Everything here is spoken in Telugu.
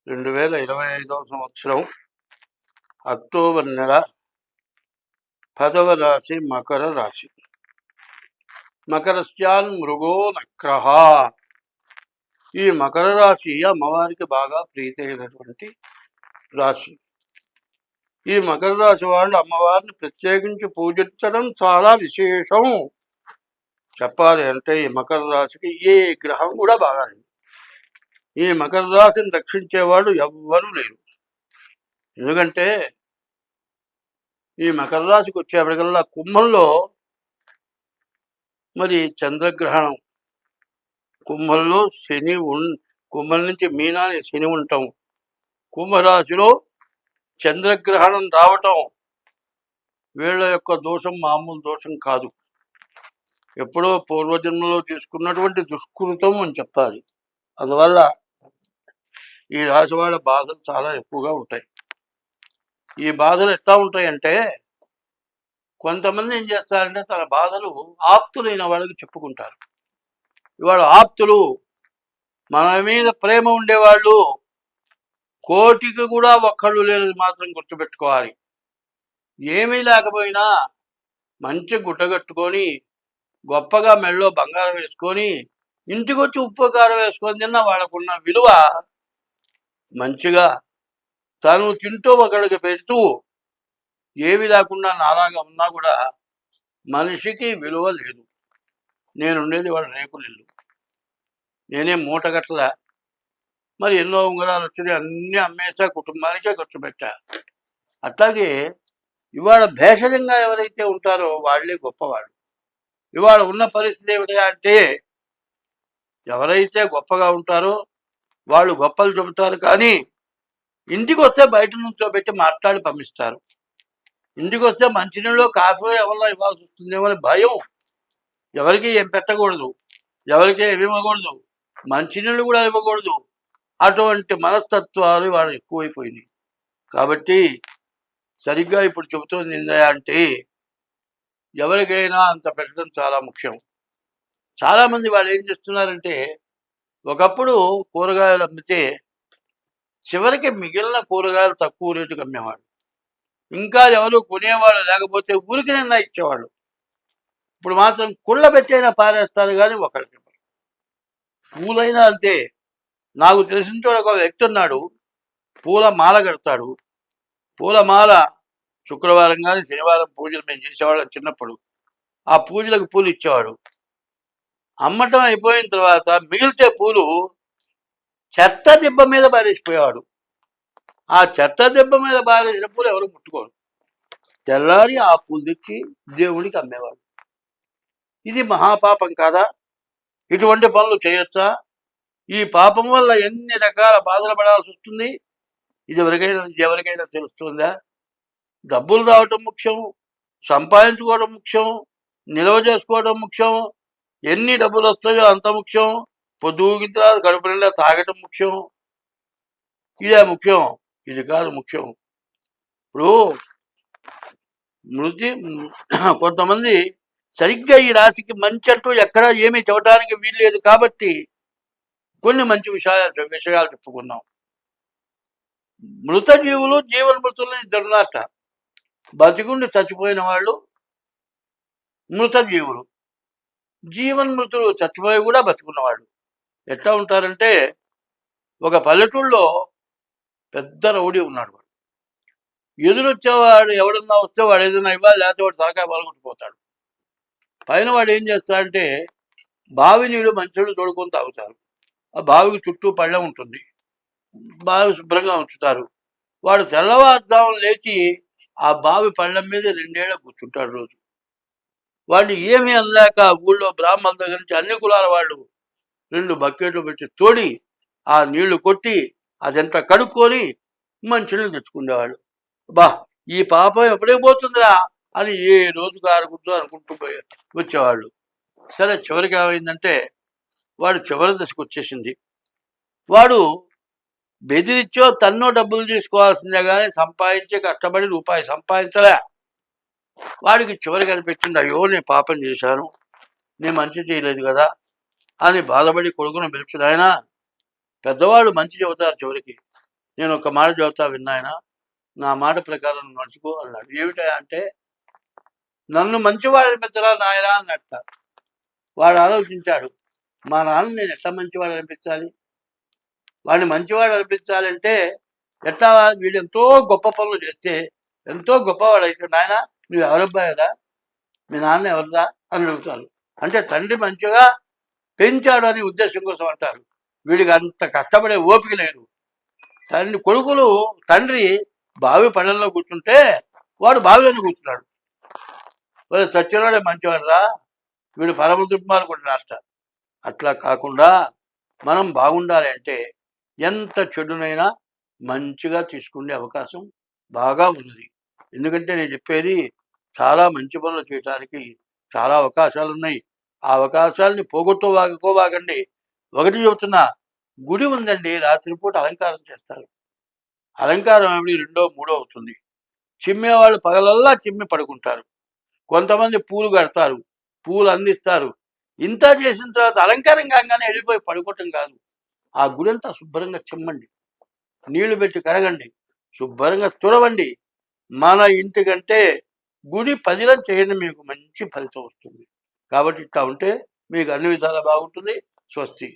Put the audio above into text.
2025వ సంవత్సరం అక్టోబర్ నెల 10వ రాశి మకర రాశి. మకరస్యాన్ మృగో నక్రః. ఈ మకర రాశి అమ్మవారికి బాగా ప్రీతైనటువంటి రాశి. ఈ మకర రాశి వాళ్ళు అమ్మవారిని ప్రత్యేకించి పూజించడం చాలా విశేషం. చెప్పాలి అంటే ఈ మకర రాశికి ఏ గ్రహం కూడా బాగాలేదు. ఈ మకర రాశిని రక్షించేవాడు ఎవ్వరూ లేరు. ఎందుకంటే ఈ మకర రాశికి వచ్చేప్పటికల్లా కుంభంలో మరి చంద్రగ్రహణం, కుంభంలో శని కుంభం నుంచి మీనాన్ని శని ఉండటం, కుంభరాశిలో చంద్రగ్రహణం రావటం వీళ్ళ యొక్క దోషం మామూలు దోషం కాదు. ఎప్పుడో పూర్వజన్మలో తీసుకున్నటువంటి దుష్కృతం అని చెప్పాలి. అందువల్ల ఈ రాశి వాళ్ళ బాధలు చాలా ఎక్కువగా ఉంటాయి. ఈ బాధలు ఎట్లా ఉంటాయంటే, కొంతమంది ఏం చేస్తారంటే తన బాధలు ఆప్తులైన వాళ్ళకి చెప్పుకుంటారు. ఇవాళ ఆప్తులు, మన మీద ప్రేమ ఉండేవాళ్ళు కోటికి కూడా ఒక్కళ్ళు లేనిది మాత్రం గుర్తుపెట్టుకోవాలి. ఏమీ లేకపోయినా మంచి గుట్టగట్టుకొని గొప్పగా మెళ్ళో బంగారం వేసుకొని ఇంటికి వచ్చి ఉప్పు కారం వేసుకొని తిన్న వాళ్ళకున్న విలువ మంచిగా తను తింటూ ఒకడికి పెడుతూ ఏమి లేకుండా నాలాగా ఉన్నా కూడా మనిషికి విలువ లేదు. నేనుండేది వాళ్ళ రేకులిల్లు, నేనే మూటగట్ల. మరి ఎన్నో ఉంగరాలు వచ్చినాయి, అన్నీ అమ్మేసా, కుటుంబానికే ఖర్చు పెట్టా. అట్లాగే ఇవాళ భేషజంగా ఎవరైతే ఉంటారో వాళ్ళే గొప్పవాళ్ళు. ఇవాళ ఉన్న పరిస్థితి ఏమిటి అంటే, ఎవరైతే గొప్పగా ఉంటారో వాళ్ళు గొప్పలు చెబుతారు, కానీ ఇంటికి వస్తే బయట నుంచోబెట్టి మాట్లాడి పంపిస్తారు. ఇంటికి వస్తే మంచినీళ్ళు కాఫీ ఎవరిలో ఇవ్వాల్సి వస్తుందేమో అని భయం. ఎవరికి ఏం పెట్టకూడదు, ఎవరికి ఏమి ఇవ్వకూడదు, మంచినీళ్ళు కూడా ఇవ్వకూడదు. అటువంటి మనస్తత్వాలు వాళ్ళు ఎక్కువైపోయినాయి. కాబట్టి సరిగ్గా ఇప్పుడు చెబుతోంది ఏంటంటే, ఎవరికైనా అంత పెట్టడం చాలా ముఖ్యం. చాలామంది వాళ్ళు ఏం చేస్తున్నారంటే, ఒకప్పుడు కూరగాయలు అమ్మితే చివరికి మిగిలిన కూరగాయలు తక్కువ రేటుకి అమ్మేవాడు. ఇంకా ఎవరు కొనేవాళ్ళు లేకపోతే ఊరికి నిన్న ఇచ్చేవాళ్ళు. ఇప్పుడు మాత్రం కుళ్ళ పెట్టైనా పారేస్తారు, కానీ ఒకరికి. పూలైనా అంతే. నాకు తెలిసిన చోట ఒక వ్యక్తి ఉన్నాడు, పూల మాల కడతాడు. పూల మాల శుక్రవారం కానీ శనివారం పూజలు మేము చేసేవాళ్ళం చిన్నప్పుడు. ఆ పూజలకు పూలు ఇచ్చేవాడు. అమ్మటం అయిపోయిన తర్వాత మిగిలితే పూలు చెత్త దిబ్బ మీద బారేసిపోయేవాడు. ఆ చెత్త దిబ్బ మీద బారేసిన పూలు ఎవరు ముట్టుకోరు. తెల్లారి ఆ పూలు తెచ్చి దేవుడికి అమ్మేవాడు. ఇది మహాపాపం కాదా? ఇటువంటి పనులు చేయొచ్చా? ఈ పాపం వల్ల ఎన్ని రకాల బాధలు పడాల్సి వస్తుంది. ఇది ఎవరికైనా తెలుస్తుందా? డబ్బులు రావటం ముఖ్యం, సంపాదించుకోవడం ముఖ్యం, నిల్వ చేసుకోవడం ముఖ్యం, ఎన్ని డబ్బులు వస్తాయో అంత ముఖ్యం, పొద్దుగిన తర్వాత కడుపు నిండా తాగటం ముఖ్యం. ఇదే ముఖ్యం, ఇది కాదు ముఖ్యం. ఇప్పుడు కొంతమంది సరిగ్గా ఈ రాశికి మంచి అంటూ ఎక్కడా ఏమీ చెప్పడానికి వీల్లేదు. కాబట్టి కొన్ని మంచి విషయాలు చెప్పుకున్నాం. మృత జీవులు జీవన మృతులని ఇద్దరున్నట్ట. బతికుండి చచ్చిపోయిన వాళ్ళు మృత జీవులు, జీవన్ మృతులు చచ్చిపోయి కూడా బతుకున్నవాళ్ళు. ఎట్లా ఉంటారంటే, ఒక పల్లెటూళ్ళలో పెద్ద రౌడీ ఉన్నాడు. వాడు ఎదురొచ్చేవాడు ఎవడన్నా వస్తే వాడు ఏదైనా ఇవ్వాలి, లేకపోతే వాడు తలకాయ పాల్గొట్టుకుపోతాడు. పైన వాడు ఏం చేస్తాడంటే, బావి నీళ్ళు మంచినీళ్ళు తోడుకొని తాగుతారు. ఆ బావికి చుట్టూ పళ్ళెం ఉంటుంది, బావి శుభ్రంగా ఉంచుతారు. వాడు తెల్లవారుజామున లేచి ఆ బావి పళ్ళెం మీద 2 ఏళ్ళు కూర్చుంటాడు రోజు. వాడిని ఏమీ అనలేక ఊళ్ళో బ్రాహ్మణుల దగ్గర నుంచి అన్ని కులాల వాళ్ళు 2 బకెట్లు పెట్టి తోడి ఆ నీళ్లు కొట్టి అదంతా కడుక్కొని మంచినీళ్ళు తెచ్చుకునేవాడు. బా, ఈ పాపం ఎప్పుడే పోతుందిరా అని ఏ రోజు అనుకుంటూ వచ్చేవాళ్ళు. సరే, చివరికి ఏమైందంటే వాడు చివరి దశకు వచ్చేసింది. వాడు బెదిరించో తన్నో డబ్బులు తీసుకోవాల్సిందే, కానీ సంపాదించే కష్టపడి రూపాయి సంపాదించలే. వాడికి చివరికి అనిపించింది, అయ్యో నేను పాపం చేశాను, నేను మంచి చేయలేదు కదా అని బాధపడి కొడుకును పిలిచిన. ఆయన పెద్దవాళ్ళు మంచి చెబుతారు చివరికి. నేను ఒక మాట చెబుతా విన్నాయన, నా మాట ప్రకారం నడుచుకో అన్నాడు. ఏమిటా అంటే, నన్ను మంచివాడు అనిపించరా నాయనా అన్నట్ట. వాడు ఆలోచించాడు, మా నాన్న నేను ఎట్లా మంచివాడు అనిపించాలి, వాడిని మంచివాడు అనిపించాలంటే ఎట్లా, వీడు ఎంతో గొప్ప పనులు చేస్తే ఎంతో గొప్పవాడు అయితే, నాయన నువ్వు ఎవరబ్బాయరా, మీ నాన్న ఎవరురా అని అడుగుతారు. అంటే తండ్రి మంచిగా పెంచాడు అని ఉద్దేశం కోసం అంటారు. వీడికి అంత కష్టపడే ఓపిక లేదు. తండ్రి బావి పళ్ళల్లో కూర్చుంటే వాడు బావిలోనే కూర్చున్నాడు. వాడు చచ్చినవాడే మంచివాడు రా, వీడు పరమ దుర్మార్గుడు. అట్లా కాకుండా మనం బాగుండాలి అంటే ఎంత చెడునైనా మంచిగా తీసుకునే అవకాశం బాగా ఉన్నది. ఎందుకంటే నేను చెప్పేది, చాలా మంచి పనులు చేయడానికి చాలా అవకాశాలు ఉన్నాయి. ఆ అవకాశాలని పోగొట్టుకోవాకండి. ఒకటి చెబుతున్నా, గుడి ఉందండి, రాత్రిపూట అలంకారం చేస్తారు. అలంకారం ఏమిటి, 2, 3 అవుతుంది. చిమ్మేవాళ్ళు పగలల్లా చిమ్మి పడుకుంటారు. కొంతమంది పూలు కడతారు, పూలు అందిస్తారు. ఇంత చేసిన తర్వాత అలంకారం కాగానే వెళ్ళిపోయి పడుకోవటం కాదు. ఆ గుడి అంతా శుభ్రంగా చిమ్మండి, నీళ్లు పెట్టి కడగండి, శుభ్రంగా తుడవండి. మన ఇంటికంటే గుడి పదిలం చేయండి, మీకు మంచి ఫలితం వస్తుంది. కాబట్టి ఇట్లా ఉంటే మీకు అన్ని విధాలా బాగుంటుంది. స్వస్తి.